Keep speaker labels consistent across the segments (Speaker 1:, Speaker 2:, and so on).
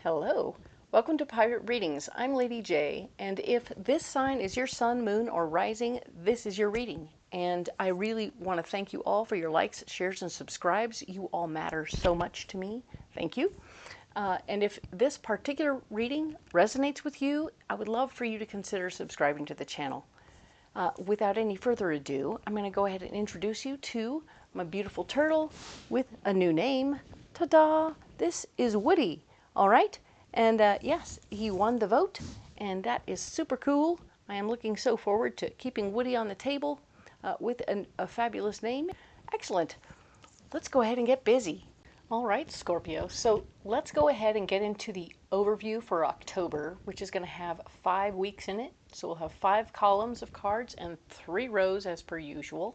Speaker 1: Hello, welcome to Pirate Readings. I'm Lady J, and if this sign is your sun, moon, or rising, this is your reading. And I really want to thank you all for your likes, shares, and subscribes. You all matter so much to me. Thank you. And if this particular reading resonates with you, I would love for you to consider subscribing to the channel. Without any further ado, I'm going to go ahead and introduce you to my beautiful turtle with a new name. Ta-da! This is Woody. All right, and yes, he won the vote, and that is super cool. I am looking so forward to keeping Woody on the table with a fabulous name. Excellent. Let's go ahead and get busy. All right, Scorpio, so let's go ahead and get into the overview for October, which is going to have 5 weeks in it. So we'll have 5 columns of cards and 3 rows as per usual.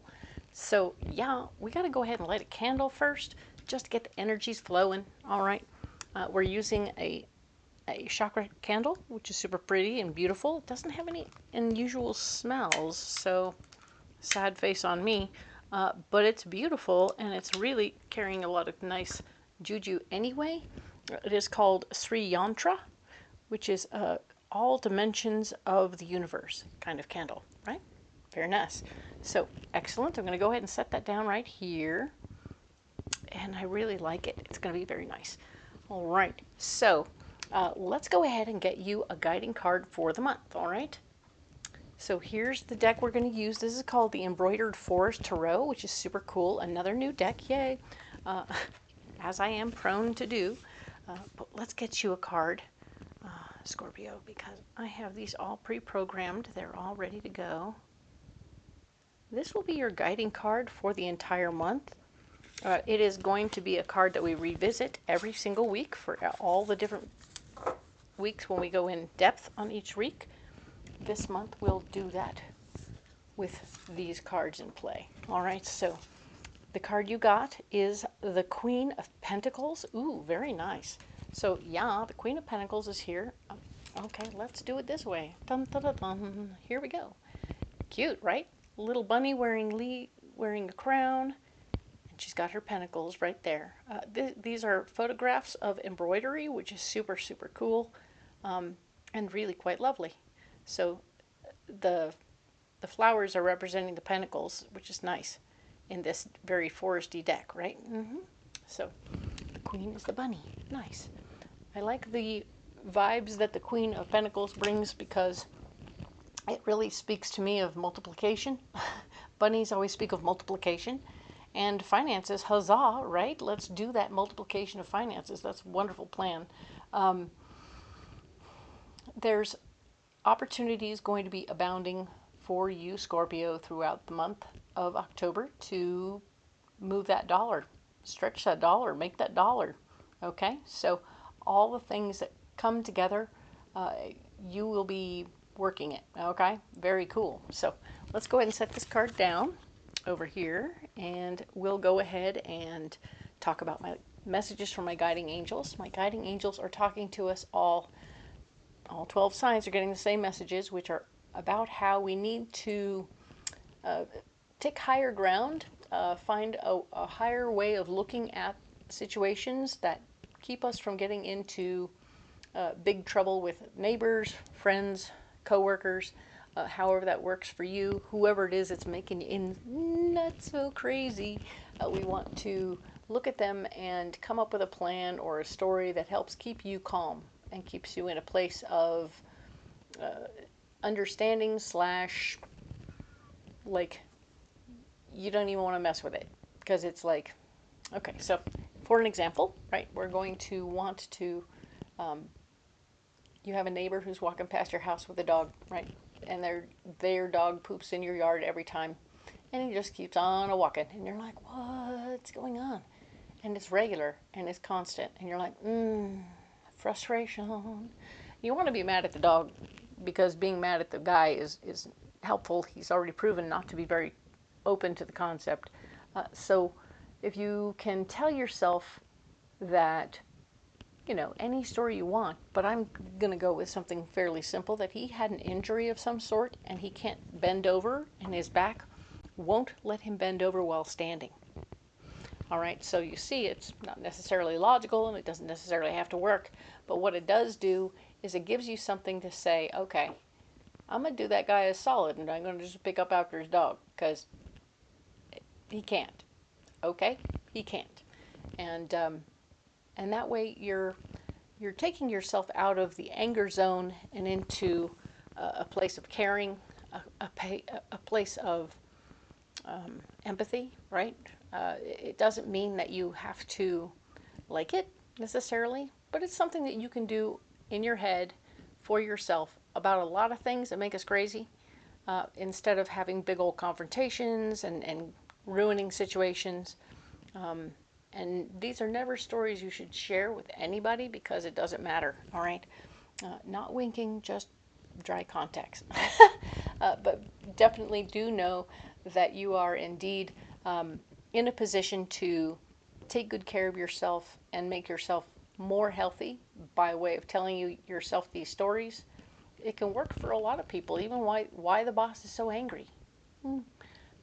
Speaker 1: So yeah, we got to go ahead and light a candle first, just to get the energies flowing. All right. We're using a chakra candle, which is super pretty and beautiful. It doesn't have any unusual smells, so sad face on me. But it's beautiful, and it's really carrying a lot of nice juju anyway. It is called Sri Yantra, which is all dimensions of the universe kind of candle, right? Very nice. So, excellent. I'm going to go ahead and set that down right here. And I really like it. It's going to be very nice. All right, so let's go ahead and get you a guiding card for the month, all right? So here's the deck we're going to use. This is called the Embroidered Forest Tarot, which is super cool. Another new deck, yay, as I am prone to do. But let's get you a card, Scorpio, because I have these all pre-programmed. They're all ready to go. This will be your guiding card for the entire month. It is going to be a card that we revisit every single week for all the different weeks when we go in depth on each week. This month we'll do that with these cards in play. All right, so the card you got is the Queen of Pentacles. Ooh, very nice. So yeah, the Queen of Pentacles is here. Okay, let's do it this way. Dun, dun, dun, dun. Here we go. Cute, right? Little bunny wearing a crown. She's got her pentacles right there. These are photographs of embroidery, which is super, super cool and really quite lovely. So the flowers are representing the pentacles, which is nice in this very foresty deck, right? So the Queen is the bunny. Nice. I like the vibes that the Queen of Pentacles brings because it really speaks to me of multiplication. Bunnies always speak of multiplication. And finances, huzzah, right? Let's do that multiplication of finances. That's a wonderful plan. There's opportunities going to be abounding for you, Scorpio, throughout the month of October to move that dollar, stretch that dollar, make that dollar. Okay? So all the things that come together, you will be working it. Okay? Very cool. So let's go ahead and set this card down over here, and we'll go ahead and talk about my messages from my guiding angels. My guiding angels are talking to us all 12 signs are getting the same messages, which are about how we need to take higher ground, find a higher way of looking at situations that keep us from getting into big trouble with neighbors, friends, co-workers, however that works for you, whoever it is that's making you not so crazy. We want to look at them and come up with a plan or a story that helps keep you calm and keeps you in a place of understanding slash like you don't even want to mess with it because it's like, okay, so for an example, right, we're going to want to, you have a neighbor who's walking past your house with a dog, right? And their dog poops in your yard every time, and he just keeps on walking, and you're like, what's going on? And it's regular and it's constant, and you're like, frustration. You want to be mad at the dog because being mad at the guy is helpful. He's already proven not to be very open to the concept. So if you can tell yourself that, you know, any story you want, but I'm going to go with something fairly simple, that he had an injury of some sort and he can't bend over and his back won't let him bend over while standing. All right, so you see it's not necessarily logical and it doesn't necessarily have to work, but what it does do is it gives you something to say, okay, I'm going to do that guy a solid and I'm going to just pick up after his dog because he can't. Okay? He can't. And that way you're taking yourself out of the anger zone and into a place of caring, a place of empathy, right? It doesn't mean that you have to like it necessarily, but it's something that you can do in your head for yourself about a lot of things that make us crazy, instead of having big old confrontations and ruining situations. And these are never stories you should share with anybody because it doesn't matter, all right? Not winking, just dry contacts. But definitely do know that you are indeed in a position to take good care of yourself and make yourself more healthy by way of telling yourself these stories. It can work for a lot of people, even why the boss is so angry.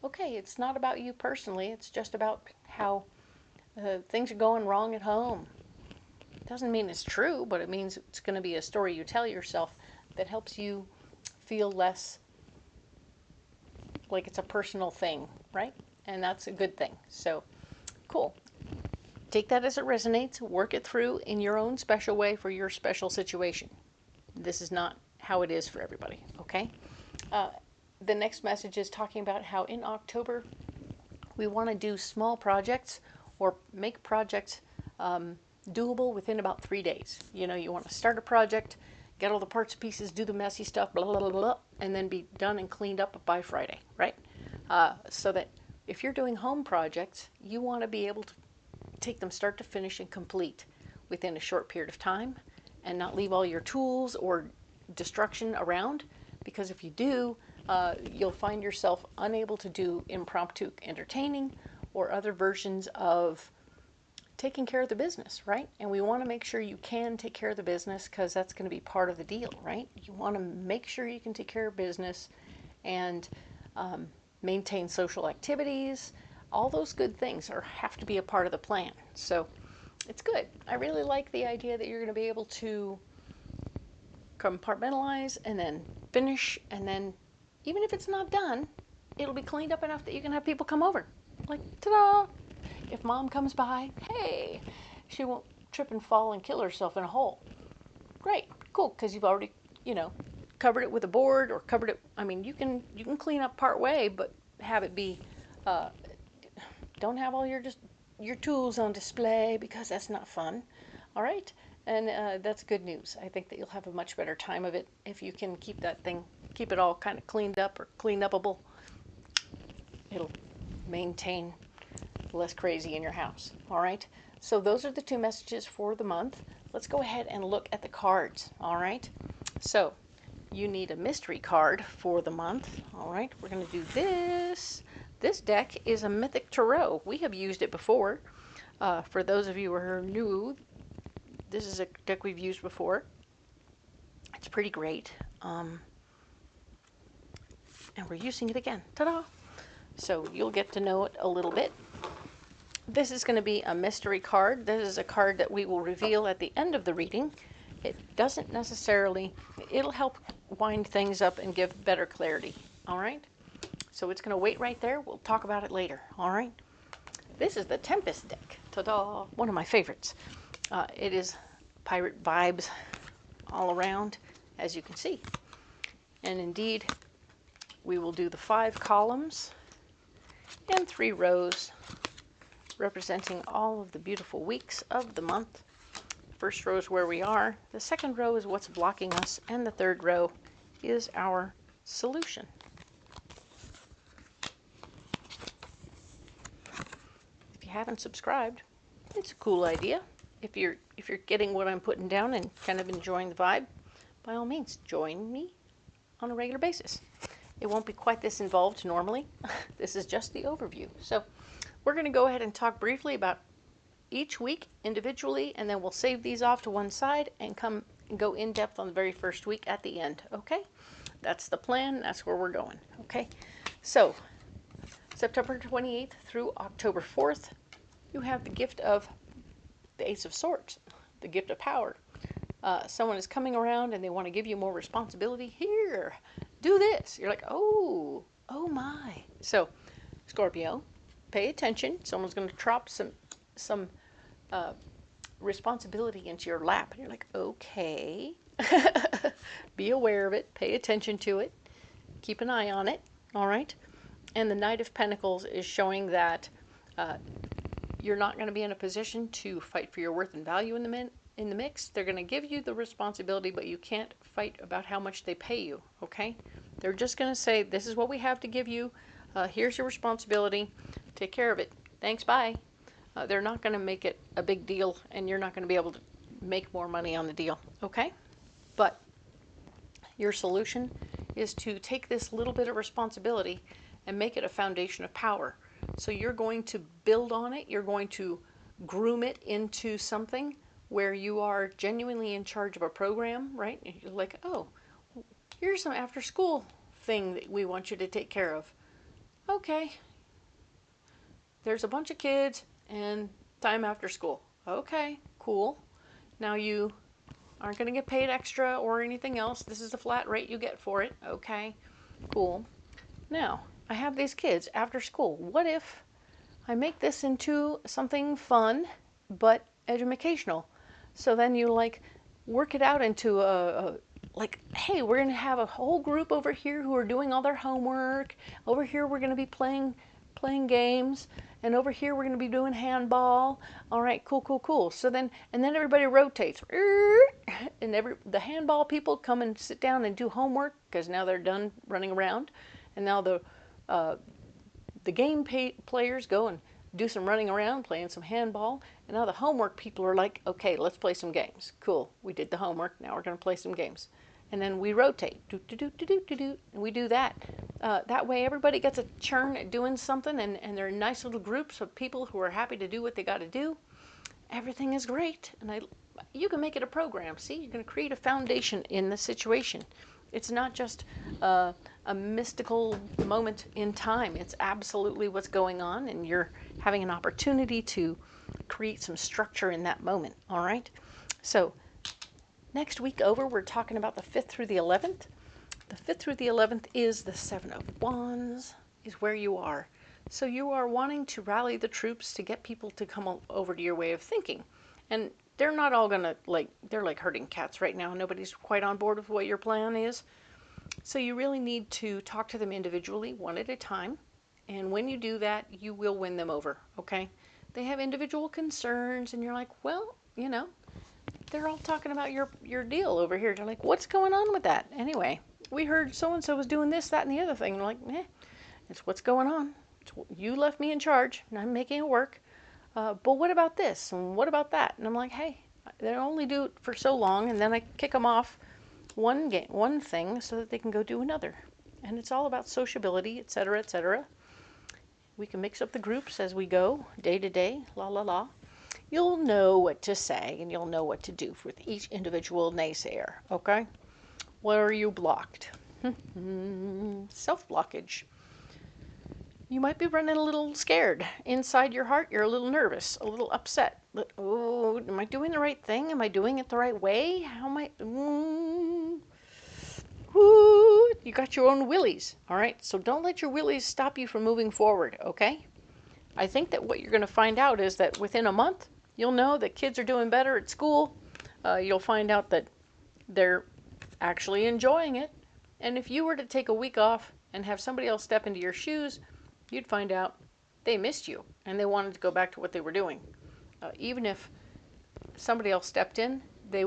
Speaker 1: Okay, it's not about you personally, it's just about how things are going wrong at home. It doesn't mean it's true, but it means it's going to be a story you tell yourself that helps you feel less like it's a personal thing, right? And that's a good thing. So, cool. Take that as it resonates, work it through in your own special way for your special situation. This is not how it is for everybody, okay? The next message is talking about how in October we want to do small projects or make projects doable within about 3 days. You know, you want to start a project, get all the parts and pieces, do the messy stuff, blah, blah, blah, blah, and then be done and cleaned up by Friday, right? So that if you're doing home projects, you want to be able to take them start to finish and complete within a short period of time and not leave all your tools or destruction around, because if you do, you'll find yourself unable to do impromptu entertaining or other versions of taking care of the business, right? And we want to make sure you can take care of the business because that's going to be part of the deal, right? You want to make sure you can take care of business and maintain social activities. All those good things have to be a part of the plan. So it's good. I really like the idea that you're going to be able to compartmentalize and then finish, and then even if it's not done, it'll be cleaned up enough that you can have people come over. Like, ta-da! If mom comes by, hey, she won't trip and fall and kill herself in a hole. Great, cool, because you've already, covered it with a board or covered it. I mean, you can clean up part way, but have it be, don't have all your tools on display because that's not fun. All right, and that's good news. I think that you'll have a much better time of it if you can keep it all kind of cleaned up or clean upable. It'll maintain less crazy in your house. All right, so those are the two messages for the month. Let's go ahead and look at the cards. All right, so you need a mystery card for the month. All right, we're going to do this. This deck is a Mythic Tarot. We have used it before. For those of you who are new, this is a deck we've used before. It's pretty great. And we're using it again. Ta-da! So you'll get to know it a little bit. This is going to be a mystery card. This is a card that we will reveal at the end of the reading. It doesn't necessarily, it'll help wind things up and give better clarity. All right? So it's going to wait right there. We'll talk about it later. All right? This is the Tempest deck. Ta-da! One of my favorites. It is pirate vibes all around, as you can see. And indeed, we will do the 5 columns and 3 rows representing all of the beautiful weeks of the month. First row is where we are. The second row is what's blocking us. And the third row is our solution. If you haven't subscribed, it's a cool idea. If you're getting what I'm putting down and kind of enjoying the vibe, by all means, join me on a regular basis. It won't be quite this involved normally. This is just the overview. So we're going to go ahead and talk briefly about each week individually, and then we'll save these off to one side and go in depth on the very first week at the end. Okay? That's the plan. That's where we're going. Okay? So September 28th through October 4th, you have the gift of the Ace of Swords, the gift of power. Someone is coming around and they want to give you more responsibility. Here, do this. You're like, oh my. So, Scorpio, pay attention. Someone's going to drop some responsibility into your lap. And you're like, okay. Be aware of it. Pay attention to it. Keep an eye on it. All right. And the Knight of Pentacles is showing that you're not going to be in a position to fight for your worth and value in the mix. They're going to give you the responsibility, but you can't fight about how much they pay you, okay? They're just going to say, this is what we have to give you. Here's your responsibility. Take care of it. Thanks, bye. They're not going to make it a big deal, and you're not going to be able to make more money on the deal, okay? But your solution is to take this little bit of responsibility and make it a foundation of power. So you're going to build on it. You're going to groom it into something where you are genuinely in charge of a program, right? You're like, oh, here's some after school thing that we want you to take care of. Okay. There's a bunch of kids and time after school. Okay, cool. Now you aren't going to get paid extra or anything else. This is the flat rate you get for it. Okay, cool. Now, I have these kids after school. What if I make this into something fun but educational? So then you like work it out into like, hey, we're going to have a whole group over here who are doing all their homework. Over here we're going to be playing games, and over here we're going to be doing handball. All right, cool. So then, and then everybody rotates, and the handball people come and sit down and do homework because now they're done running around, and now the game players go and do some running around, playing some handball, and now the homework people are like, okay, let's play some games. Cool, we did the homework, now we're going to play some games. And then we rotate, and we do that. That way everybody gets a turn at doing something, and they're nice little groups of people who are happy to do what they got to do. Everything is great, and you can make it a program. See, you're going to create a foundation in the situation. It's not just a mystical moment in time. It's absolutely what's going on, and you're having an opportunity to create some structure in that moment, all right? So next week over, we're talking about the 5th through the 11th. The 5th through the 11th is the 7 of Wands, is where you are. So you are wanting to rally the troops to get people to come over to your way of thinking. And they're not all going to, they're like herding cats right now. Nobody's quite on board with what your plan is. So you really need to talk to them individually, one at a time. And when you do that, you will win them over, okay? They have individual concerns, and you're like, well, you know, they're all talking about your deal over here. They're like, what's going on with that? Anyway, we heard so-and-so was doing this, that, and the other thing. And they're like, it's what's going on. You left me in charge, and I'm making it work. But what about this? And what about that? And I'm like, hey, they only do it for so long, and then I kick them off one thing so that they can go do another. And it's all about sociability, etc., etc. We can mix up the groups as we go, day to day, la la la. You'll know what to say, and you'll know what to do with each individual naysayer, okay? Where are you blocked? Self-blockage. You might be running a little scared. Inside your heart, you're a little nervous, a little upset. Oh, am I doing the right thing? Am I doing it the right way? How am I? You got your own willies, all right? So don't let your willies stop you from moving forward, okay? I think that what you're going to find out is that within a month, you'll know that kids are doing better at school. You'll find out that they're actually enjoying it. And if you were to take a week off and have somebody else step into your shoes, you'd find out they missed you and they wanted to go back to what they were doing. Even if somebody else stepped in, the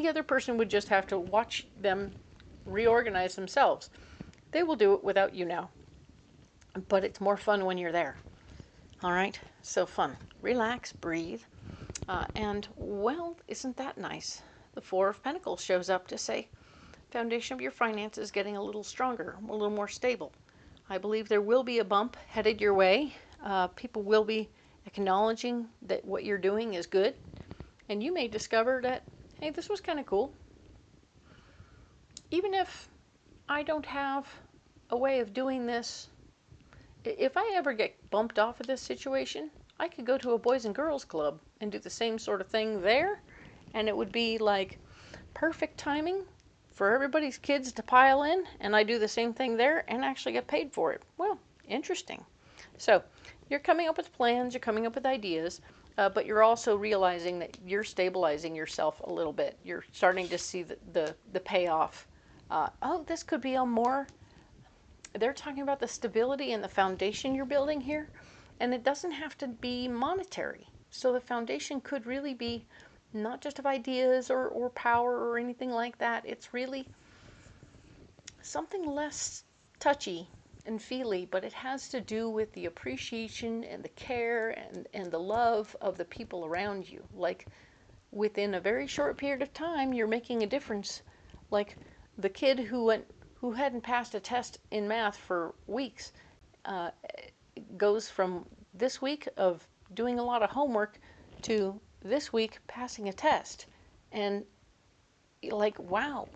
Speaker 1: other person would just have to watch them reorganize themselves. They will do it without you now. But it's more fun when you're there. All right? So fun. Relax, breathe. And, well, isn't that nice? The 4 of Pentacles shows up to say, foundation of your finances getting a little stronger, a little more stable. I believe there will be a bump headed your way. People will be acknowledging that what you're doing is good. And you may discover that, hey, this was kind of cool. Even if I don't have a way of doing this, if I ever get bumped off of this situation, I could go to a Boys and Girls Club and do the same sort of thing there, and it would be like perfect timing for everybody's kids to pile in, and I do the same thing there and actually get paid for it. Well, interesting. So you're coming up with plans, you're coming up with ideas, but you're also realizing that you're stabilizing yourself a little bit. You're starting to see the payoff. Oh, this could be a more, they're talking about the stability and the foundation you're building here, and it doesn't have to be monetary. So the foundation could really be not just of ideas or power or anything like that. It's really something less touchy and feely, but it has to do with the appreciation and the care and the love of the people around you. Like within a very short period of time, you're making a difference. Like the kid who hadn't passed a test in math for weeks goes from this week of doing a lot of homework to this week passing a test. And like, wow,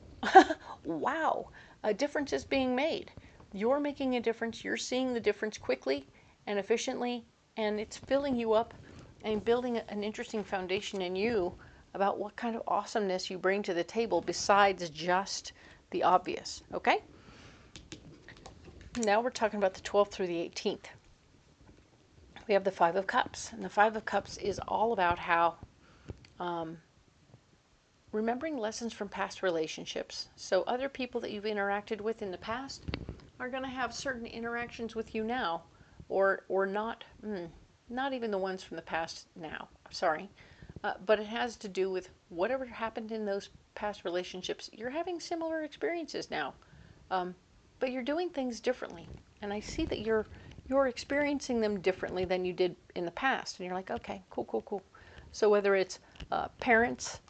Speaker 1: wow, a difference is being made. You're making a difference. You're seeing the difference quickly and efficiently, and it's filling you up and building an interesting foundation in you about what kind of awesomeness you bring to the table besides just the obvious, okay? Now we're talking about the 12th through the 18th. We have the Five of Cups, and the Five of Cups is all about how remembering lessons from past relationships. So other people that you've interacted with in the past are going to have certain interactions with you now, or not, not even the ones from the past now, sorry. But it has to do with whatever happened in those past relationships. You're having similar experiences now, but you're doing things differently. And I see that you're experiencing them differently than you did in the past. And you're like, okay, cool, cool, cool. So whether it's parents,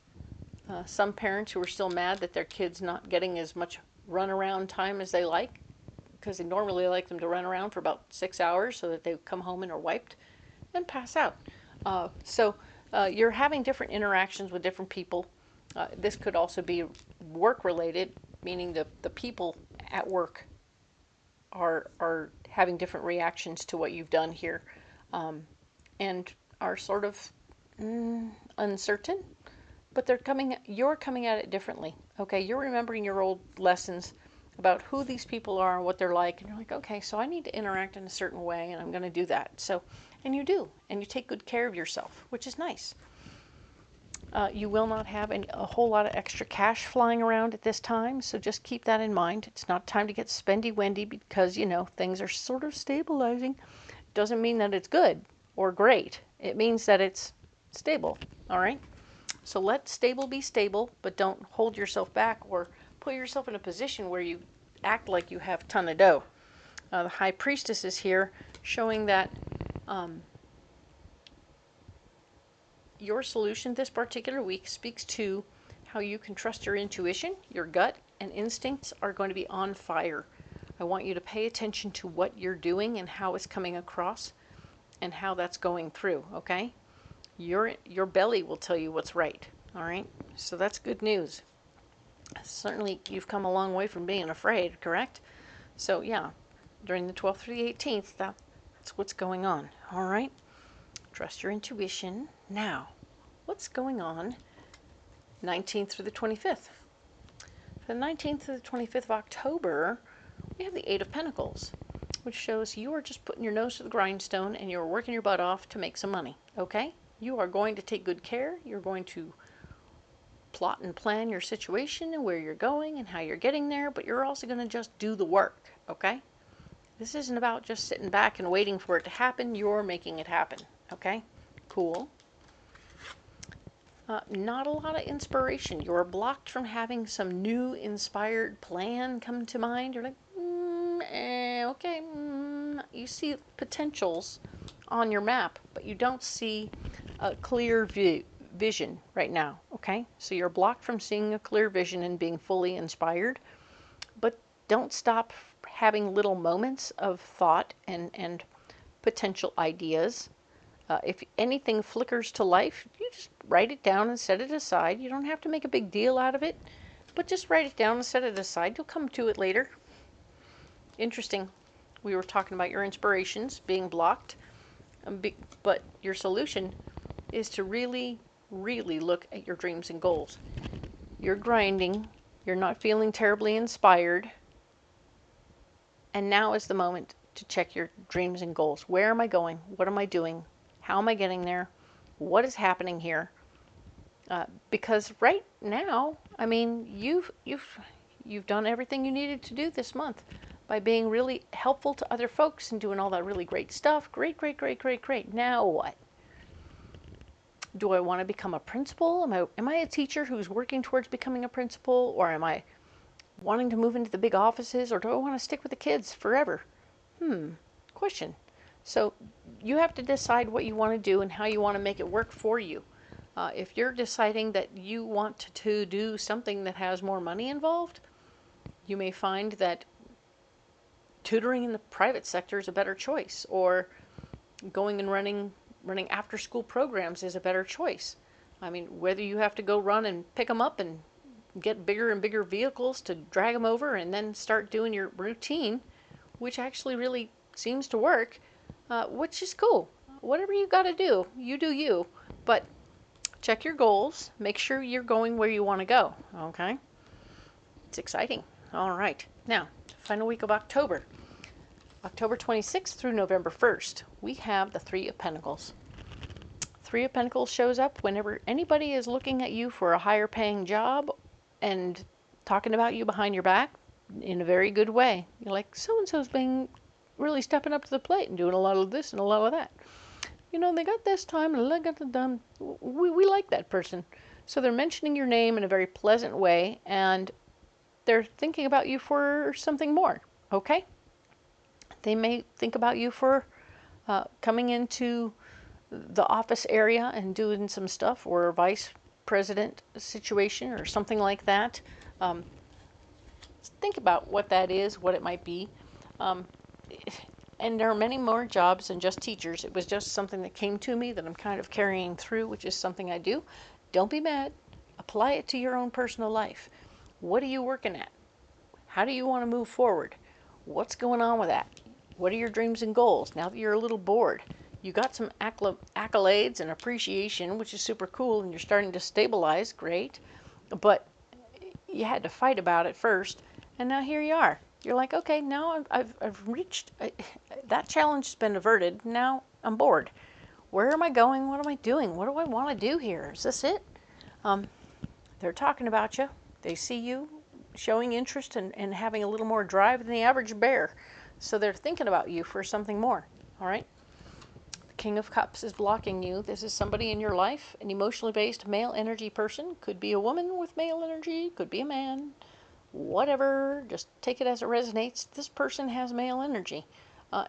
Speaker 1: some parents who are still mad that their kid's not getting as much runaround time as they like, because they normally like them to run around for about 6 hours so that they come home and are wiped and pass out. So you're having different interactions with different people. This could also be work related, meaning the people at work are having different reactions to what you've done here, and are sort of uncertain, but you're coming at it differently. Okay, you're remembering your old lessons about who these people are and what they're like, and you're like, okay, so I need to interact in a certain way, and I'm going to do that. So, and you do, and you take good care of yourself, which is nice. You will not have a whole lot of extra cash flying around at this time, so just keep that in mind. It's not time to get spendy-wendy because, you know, things are sort of stabilizing. Doesn't mean that it's good or great. It means that it's stable, all right? So let stable be stable, but don't hold yourself back or put yourself in a position where you act like you have a ton of dough. The High Priestess is here showing that your solution this particular week speaks to how you can trust your intuition, your gut, and instincts are going to be on fire. I want you to pay attention to what you're doing and how it's coming across and how that's going through, okay? Your belly will tell you what's right, all right? So that's good news. Certainly you've come a long way from being afraid, correct? So yeah, during the 12th through the 18th, that's what's going on, all right? Trust your intuition. Now, what's going on 19th through the 25th? For the 19th through the 25th of October, we have the Eight of Pentacles, which shows you are just putting your nose to the grindstone and you're working your butt off to make some money, okay? You are going to take good care. You're going to plot and plan your situation and where you're going and how you're getting there, but you're also going to just do the work, okay? This isn't about just sitting back and waiting for it to happen. You're making it happen, okay? Cool. Not a lot of inspiration. You're blocked from having some new inspired plan come to mind. You're like, okay. You see potentials on your map, but you don't see a clear vision right now, okay? So you're blocked from seeing a clear vision and being fully inspired, but don't stop having little moments of thought and potential ideas. If anything flickers to life, you just write it down and set it aside. You don't have to make a big deal out of it, but just write it down and set it aside. You'll come to it later. Interesting. We were talking about your inspirations being blocked. But your solution is to really, really look at your dreams and goals. You're grinding. You're not feeling terribly inspired. And now is the moment to check your dreams and goals. Where am I going? What am I doing? How am I getting there? What is happening here? Because right now, I mean, you've done everything you needed to do this month by being really helpful to other folks and doing all that really great stuff. Great, great, great, great, great. Now what? Do I want to become a principal? Am I a teacher who's working towards becoming a principal? Or am I wanting to move into the big offices? Or do I want to stick with the kids forever? Question. So you have to decide what you want to do and how you want to make it work for you. If you're deciding that you want to do something that has more money involved, you may find that tutoring in the private sector is a better choice, or going and running after school programs is a better choice. I mean, whether you have to go run and pick them up and get bigger and bigger vehicles to drag them over and then start doing your routine, which actually really seems to work, which is cool. Whatever you got to do, you do you. But check your goals. Make sure you're going where you want to go. Okay? It's exciting. All right. Now, final week of October. October 26th through November 1st, we have the Three of Pentacles. Three of Pentacles shows up whenever anybody is looking at you for a higher paying job and talking about you behind your back in a very good way. You're like, so-and-so's being really stepping up to the plate and doing a lot of this and a lot of that. You know, they got this time and they got the done. We like that person. So they're mentioning your name in a very pleasant way, and they're thinking about you for something more. Okay? They may think about you for coming into the office area and doing some stuff, or a vice president situation or something like that. Think about what that is, what it might be. And there are many more jobs than just teachers. It was just something that came to me that I'm kind of carrying through, which is something I do. Don't be mad. Apply it to your own personal life. What are you working at? How do you want to move forward? What's going on with that? What are your dreams and goals? Now that you're a little bored, you got some accolades and appreciation, which is super cool, and you're starting to stabilize. Great. But you had to fight about it first, and now here you are. You're like, okay, now I've reached, that challenge has been averted. Now I'm bored. Where am I going? What am I doing? What do I want to do here? Is this it? They're talking about you. They see you showing interest and having a little more drive than the average bear. So they're thinking about you for something more. All right? The King of Cups is blocking you. This is somebody in your life, an emotionally based male energy person. Could be a woman with male energy. Could be a man. Whatever, just take it as it resonates. This person has male energy,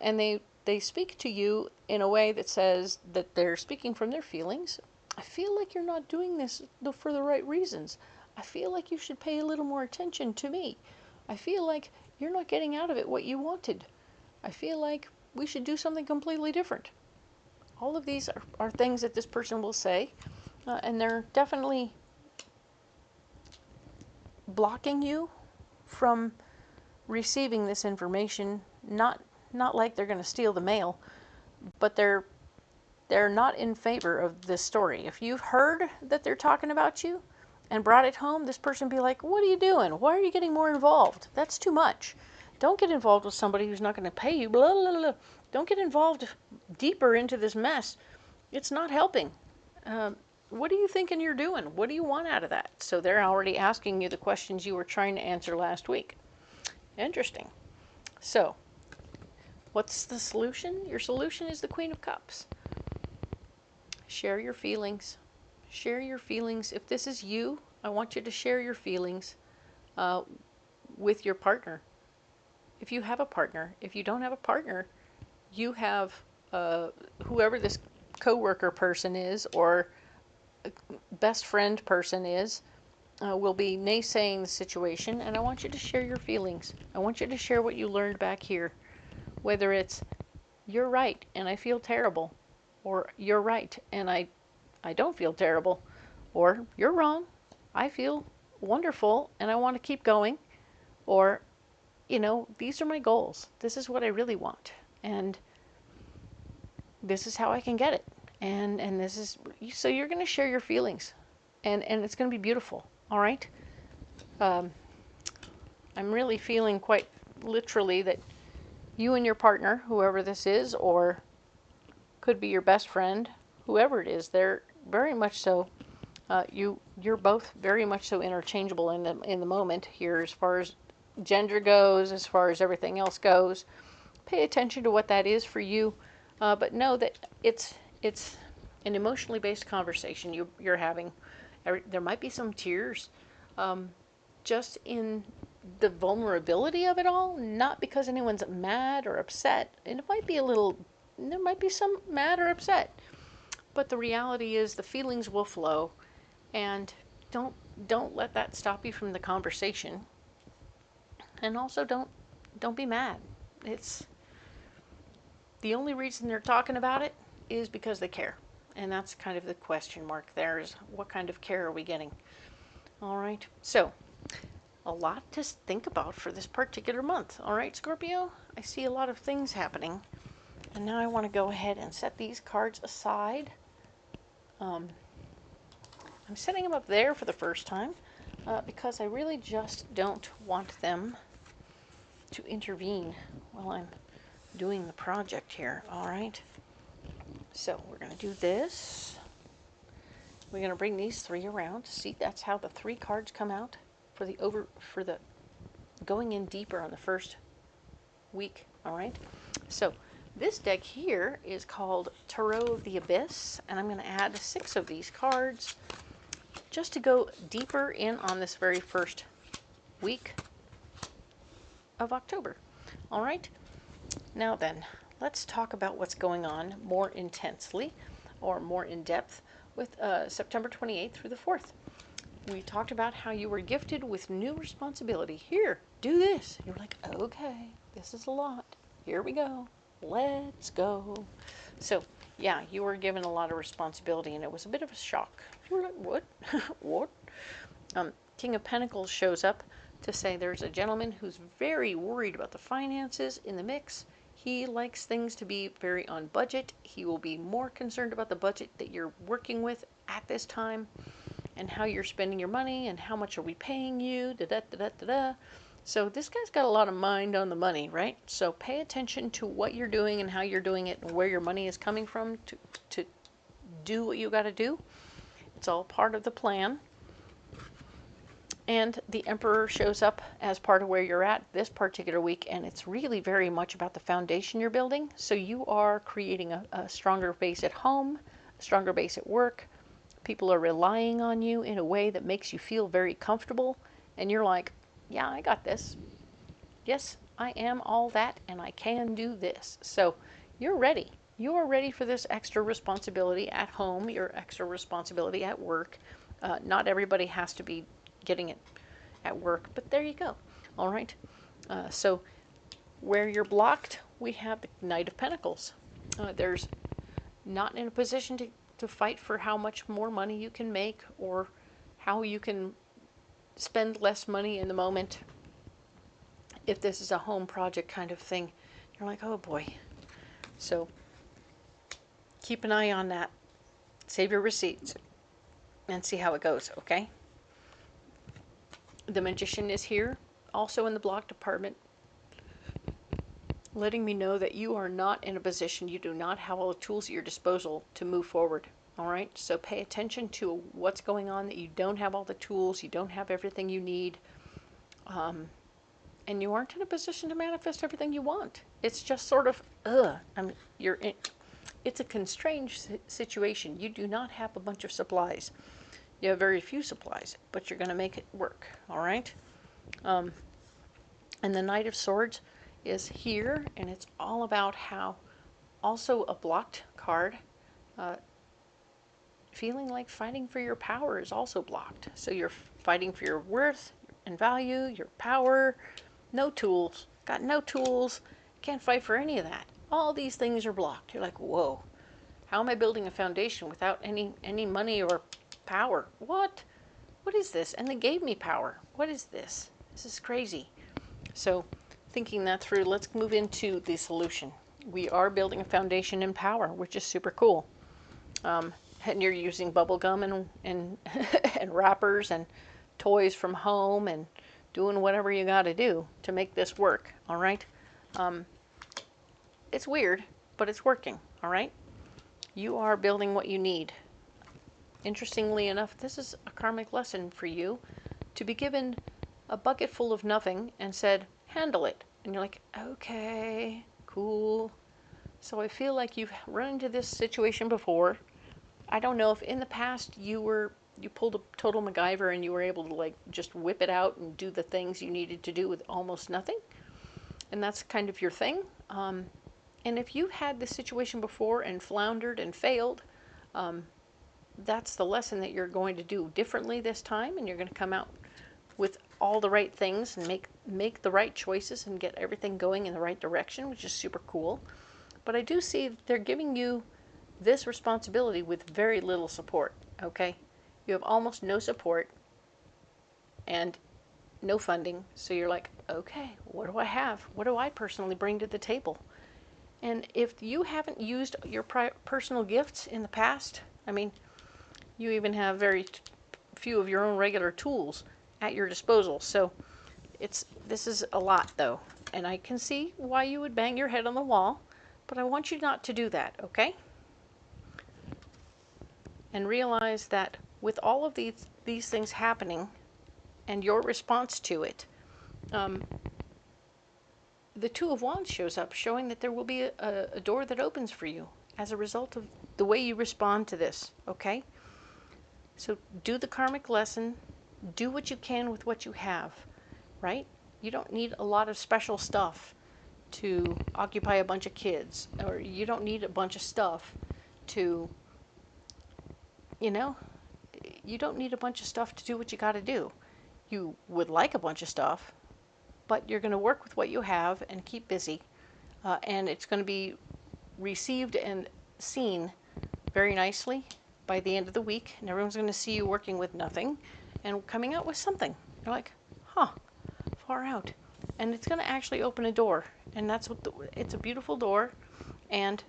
Speaker 1: and they speak to you in a way that says that they're speaking from their feelings. I feel like you're not doing this for the right reasons. I feel like you should pay a little more attention to me. I feel like you're not getting out of it what you wanted. I feel like we should do something completely different. All of these are things that this person will say, and they're definitely blocking you from receiving this information. Not like they're going to steal the mail, but they're not in favor of this story. If you've heard that they're talking about you and brought it home, this person be like, what are you doing? Why are you getting more involved? That's too much. Don't get involved with somebody who's not going to pay you. Blah, blah, blah. Don't get involved deeper into this mess. It's not helping. What are you thinking you're doing? What do you want out of that? So they're already asking you the questions you were trying to answer last week. Interesting. So, what's the solution? Your solution is the Queen of Cups. Share your feelings. Share your feelings. If this is you, I want you to share your feelings with your partner. If you have a partner. If you don't have a partner, you have whoever this coworker person is, or best friend person is, will be naysaying the situation, and I want you to share your feelings. I want you to share what you learned back here. Whether it's, you're right and I feel terrible, or you're right and I don't feel terrible, or you're wrong, I feel wonderful and I want to keep going, or, you know, these are my goals. This is what I really want. And this is how I can get it. And this is, so you're going to share your feelings, and it's going to be beautiful. All right. I'm really feeling quite literally that you and your partner, whoever this is, or could be your best friend, whoever it is, they're very much so. You're both very much so interchangeable in the moment here, as far as gender goes, as far as everything else goes. Pay attention to what that is for you, but know that it's an emotionally based conversation you're having. There might be some tears, just in the vulnerability of it all, not because anyone's mad or upset. And it might be there might be some mad or upset, but the reality is the feelings will flow, and don't let that stop you from the conversation. And also don't be mad. It's the only reason they're talking about it is because they care. And that's kind of the question mark there, is what kind of care are we getting? All right. So, a lot to think about for this particular month. All right, Scorpio? I see a lot of things happening. And now I want to go ahead and set these cards aside. I'm setting them up there for the first time because I really just don't want them to intervene while I'm doing the project here. All right. So we're going to do this. We're going to bring these three around. See, that's how the three cards come out for the going in deeper on the first week. All right. So this deck here is called Tarot of the Abyss, and I'm going to add 6 of these cards just to go deeper in on this very first week of October. All right. Now then, let's talk about what's going on more intensely or more in depth with September 28th through the 4th. We talked about how you were gifted with new responsibility. Here, do this. You're like, okay, this is a lot. Here we go. Let's go. So, yeah, you were given a lot of responsibility, and it was a bit of a shock. You were like, what? What? King of Pentacles shows up to say there's a gentleman who's very worried about the finances in the mix. He likes things to be very on budget. He will be more concerned about the budget that you're working with at this time, and how you're spending your money, and how much are we paying you, da-da-da-da-da-da. So this guy's got a lot of mind on the money, right? So pay attention to what you're doing and how you're doing it and where your money is coming from to do what you got to do. It's all part of the plan. And the Emperor shows up as part of where you're at this particular week, and it's really very much about the foundation you're building. So you are creating a stronger base at home, a stronger base at work. People are relying on you in a way that makes you feel very comfortable, and you're like, yeah, I got this. Yes, I am all that, and I can do this. So you're ready. You are ready for this extra responsibility at home, your extra responsibility at work. Not everybody has to be getting it at work, but there you go. All right. So where you're blocked, we have the Knight of Pentacles. There's not in a position to fight for how much more money you can make, or how you can spend less money in the moment. If this is a home project kind of thing, you're like, oh boy. So keep an eye on that. Save your receipts and see how it goes, okay? The Magician is here, also in the block department, letting me know that you are not in a position, you do not have all the tools at your disposal to move forward. All right, so pay attention to what's going on, that you don't have all the tools, you don't have everything you need, and you aren't in a position to manifest everything you want. It's just sort of, it's a constrained situation. You do not have a bunch of supplies. You have very few supplies, but you're going to make it work, all right? And the Knight of Swords is here, and it's all about how, also a blocked card, feeling like fighting for your power is also blocked. So you're fighting for your worth and value, your power, no tools, got no tools, can't fight for any of that. All these things are blocked. You're like, whoa, how am I building a foundation without any money or power? What is this? And they gave me power. What is this? This is crazy. So thinking that through, let's move into the solution. we are building a foundation in power, which is super cool. And you're using bubble gum and and wrappers and toys from home and doing whatever you got to do to make this work. All right. It's weird, but it's working. All right. You are building what you need. Interestingly enough, this is a karmic lesson for you, to be given a bucket full of nothing and said, handle it. And you're like, okay, cool. So I feel like you've run into this situation before. I don't know if in the past you pulled a total MacGyver and you were able to like just whip it out and do the things you needed to do with almost nothing. And that's kind of your thing. And if you've had this situation before and floundered and failed, that's the lesson that you're going to do differently this time, and you're going to come out with all the right things and make the right choices and get everything going in the right direction, which is super cool. But I do see they're giving you this responsibility with very little support, okay? You have almost no support and no funding, so you're like, okay, what do I have? What do I personally bring to the table? And if you haven't used your personal gifts in the past, I mean, you even have very few of your own regular tools at your disposal. So this is a lot, though. And I can see why you would bang your head on the wall, but I want you not to do that, okay? And realize that with all of these things happening and your response to it, the Two of Wands shows up, showing that there will be a door that opens for you as a result of the way you respond to this, okay? So do the karmic lesson, do what you can with what you have, right? You don't need a lot of special stuff to occupy a bunch of kids, or you don't need a bunch of stuff to, you know, you don't need a bunch of stuff to do what you got to do. You would like a bunch of stuff, but you're going to work with what you have and keep busy, and it's going to be received and seen very nicely by the end of the week, and everyone's going to see you working with nothing and coming out with something. You're like, huh, far out. And it's going to actually open a door, and that's what it's a beautiful door and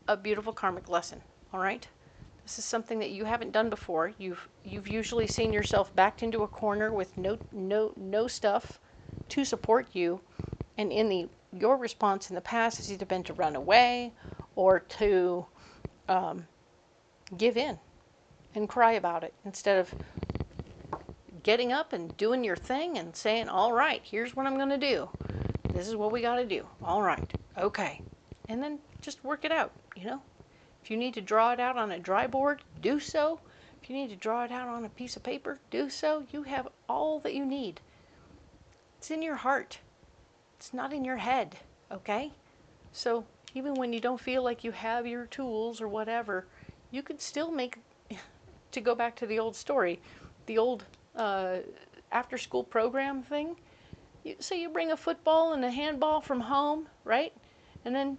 Speaker 1: a beautiful karmic lesson. All right, this is something that you haven't done before. You've usually seen yourself backed into a corner with no stuff to support you, and your response in the past has either been to run away or to give in and cry about it, instead of getting up and doing your thing and saying, all right, here's what I'm going to do. This is what we got to do. All right, okay. And then just work it out, you know. If you need to draw it out on a dry board, do so. If you need to draw it out on a piece of paper, do so. You have all that you need. It's in your heart. It's not in your head, okay? So even when you don't feel like you have your tools or whatever, you could still make, to go back to the old story, the old after-school program thing. So you bring a football and a handball from home, right? And then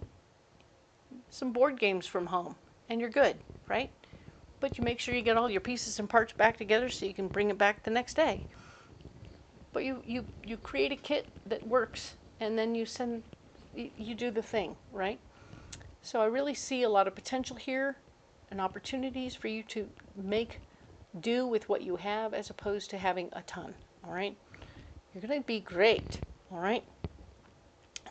Speaker 1: some board games from home, and you're good, right? But you make sure you get all your pieces and parts back together so you can bring it back the next day. But you create a kit that works, and then you do the thing, right? So I really see a lot of potential here and opportunities for you to make do with what you have as opposed to having a ton, all right? You're going to be great, all right?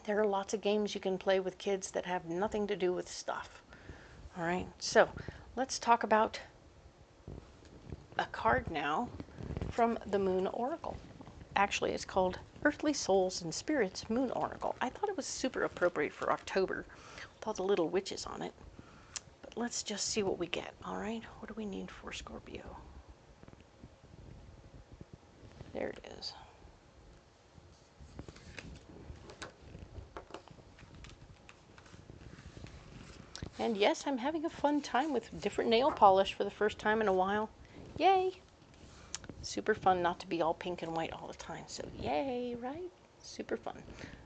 Speaker 1: There are lots of games you can play with kids that have nothing to do with stuff, all right? So let's talk about a card now from the Moon Oracle. Actually, it's called Earthly Souls and Spirits Moon Oracle. I thought it was super appropriate for October with all the little witches on it. But let's just see what we get, all right? What do we need for Scorpio? There it is. And yes, I'm having a fun time with different nail polish for the first time in a while. Yay! Super fun not to be all pink and white all the time. So yay, right? Super fun.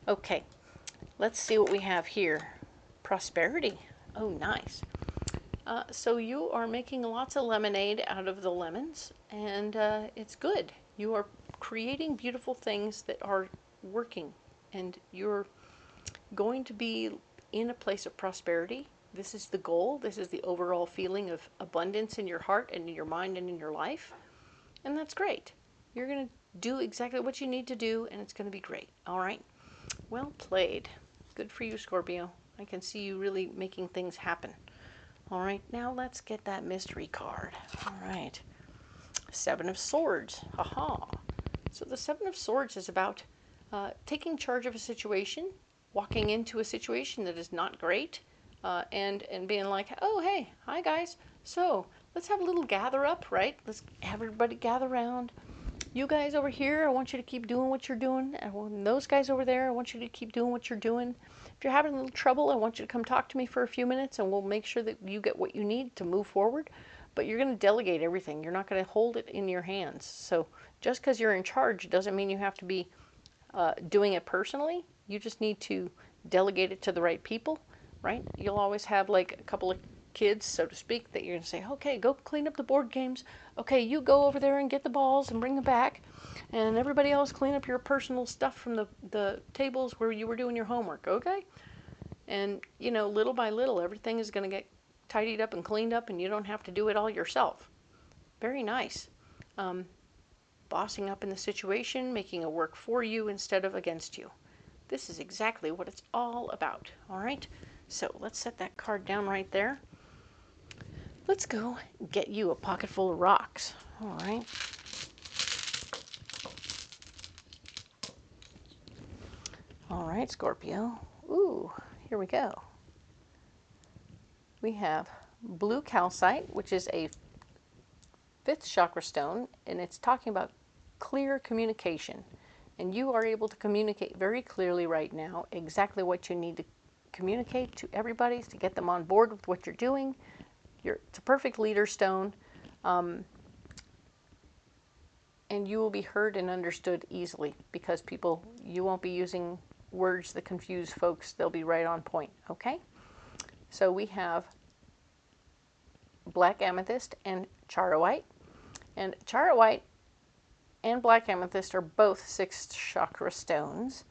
Speaker 1: Okay, let's see what we have here. Prosperity. Oh, nice. So you are making lots of lemonade out of the lemons, and it's good. You are creating beautiful things that are working, and you're going to be in a place of prosperity. This is the goal. This is the overall feeling of abundance in your heart and in your mind and in your life. And that's great. You're going to do exactly what you need to do, and it's going to be great. All right? Well played. Good for you, Scorpio. I can see you really making things happen. All right, now let's get that mystery card. All right. Seven of Swords. Haha. So the Seven of Swords is about taking charge of a situation, walking into a situation that is not great, and being like, oh, hey, hi, guys. So let's have a little gather up, right? Let's have everybody gather around. You guys over here, I want you to keep doing what you're doing. And those guys over there, I want you to keep doing what you're doing. If you're having a little trouble, I want you to come talk to me for a few minutes, and we'll make sure that you get what you need to move forward. But you're going to delegate everything. You're not going to hold it in your hands. So just because you're in charge doesn't mean you have to be doing it personally. You just need to delegate it to the right people, right? You'll always have like a couple of kids, so to speak, that you're going to say, okay, go clean up the board games. Okay, you go over there and get the balls and bring them back. And everybody else clean up your personal stuff from the tables where you were doing your homework, okay? And, you know, little by little, everything is going to get tidied up and cleaned up, and you don't have to do it all yourself. Very nice. Bossing up in the situation, making it work for you instead of against you. This is exactly what it's all about, all right? So let's set that card down right there. Let's go get you a pocket full of rocks, all right? All right, Scorpio. Ooh, here we go. We have blue calcite, which is a 5th chakra stone, and it's talking about clear communication. And you are able to communicate very clearly right now exactly what you need to communicate to everybody to get them on board with what you're doing. It's a perfect leader stone, and you will be heard and understood easily because you won't be using words that confuse folks. They'll be right on point, okay? So we have black amethyst and charoite. And charoite and black amethyst are both 6th chakra stones.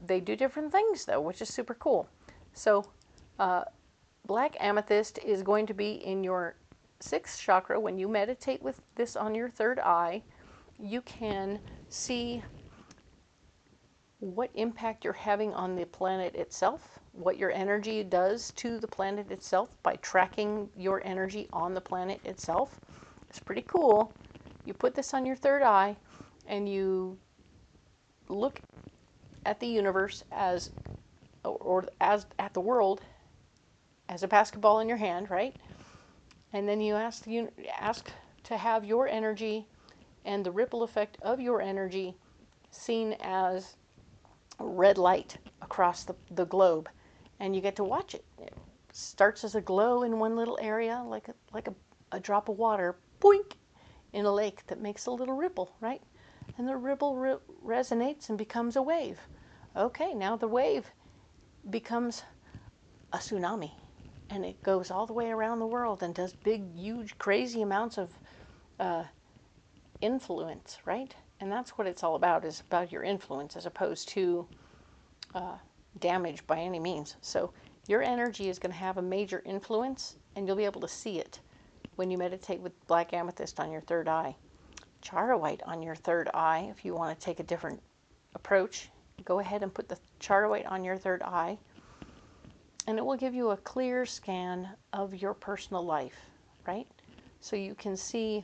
Speaker 1: They do different things, though, which is super cool. So black amethyst is going to be in your 6th chakra. When you meditate with this on your 3rd eye, you can see what impact you're having on the planet itself, what your energy does to the planet itself by tracking your energy on the planet itself. It's pretty cool. You put this on your 3rd eye and you look at the universe as at the world as a basketball in your hand, right? And then you ask to have your energy and the ripple effect of your energy seen as red light across the globe, and you get to watch it. It starts as a glow in one little area, like a drop of water, boink, in a lake that makes a little ripple, right? And the ripple resonates and becomes a wave. Okay, now the wave becomes a tsunami, and it goes all the way around the world and does big, huge, crazy amounts of influence, right? And that's what it's all about, is about your influence as opposed to damage by any means. So your energy is going to have a major influence, and you'll be able to see it when you meditate with black amethyst on your 3rd eye. Charoite on your 3rd eye, if you want to take a different approach, go ahead and put the charoite on your 3rd eye, and it will give you a clear scan of your personal life, right? So you can see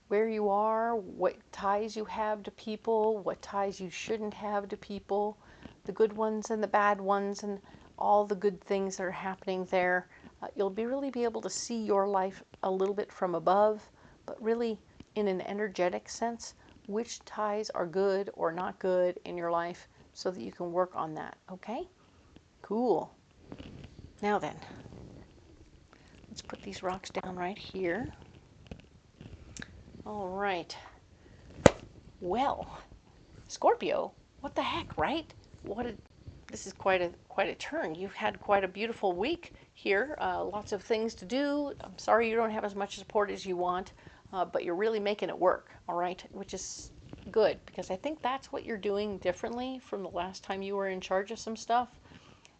Speaker 1: where you are, what ties you have to people, what ties you shouldn't have to people, the good ones and the bad ones, and all the good things that are happening there. You'll really be able to see your life a little bit from above, but really in an energetic sense, which ties are good or not good in your life so that you can work on that, okay? Cool. Now then, let's put these rocks down right here. All right. Well, Scorpio, what the heck, right? This is quite a turn. You've had quite a beautiful week here. Lots of things to do. I'm sorry you don't have as much support as you want, but you're really making it work, all right? Which is good, because I think that's what you're doing differently from the last time you were in charge of some stuff.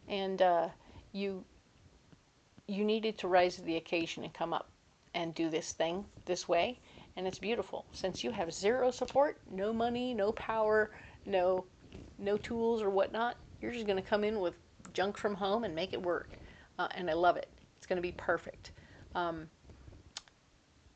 Speaker 1: and you needed to rise to the occasion and come up and do this thing this way, and it's beautiful. Since you have zero support, no money, no power, no tools or whatnot, you're just going to come in with junk from home and make it work, and I love it. It's going to be perfect.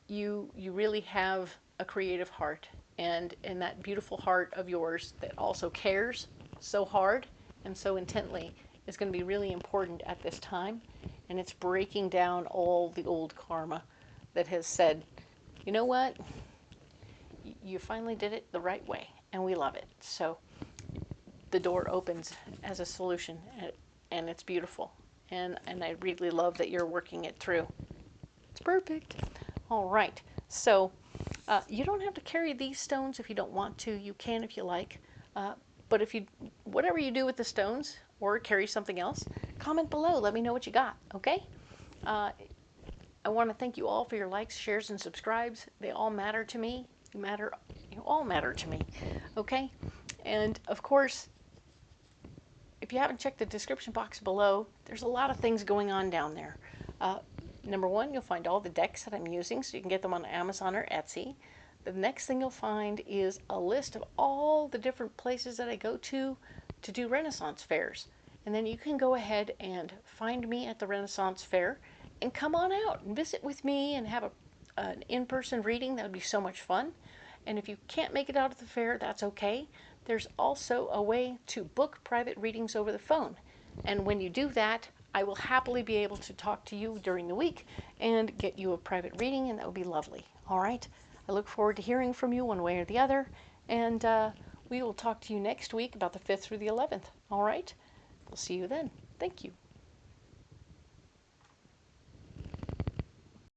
Speaker 1: You really have a creative heart, and that beautiful heart of yours that also cares so hard and so intently is going to be really important at this time, and it's breaking down all the old karma that has said, you know what, you finally did it the right way, and we love it. So the door opens as a solution, and it's beautiful, and I really love that you're working it through. It's perfect. All right, so you don't have to carry these stones if you don't want to. You can if you like, but if you, whatever you do with the stones or carry something else, comment below. Let me know what you got, okay? I want to thank you all for your likes, shares, and subscribes. They all matter to me. You all matter to me, okay? And of course, if you haven't checked the description box below, there's a lot of things going on down there. Number one, you'll find all the decks that I'm using, so you can get them on Amazon or Etsy. The next thing you'll find is a list of all the different places that I go to do Renaissance fairs. And then you can go ahead and find me at the Renaissance Fair and come on out and visit with me and have an in-person reading. That would be so much fun. And if you can't make it out at the fair, that's okay. There's also a way to book private readings over the phone. And when you do that, I will happily be able to talk to you during the week and get you a private reading, and that would be lovely. All right? I look forward to hearing from you one way or the other, and we will talk to you next week about the 5th through the 11th. All right? We'll see you then. Thank you.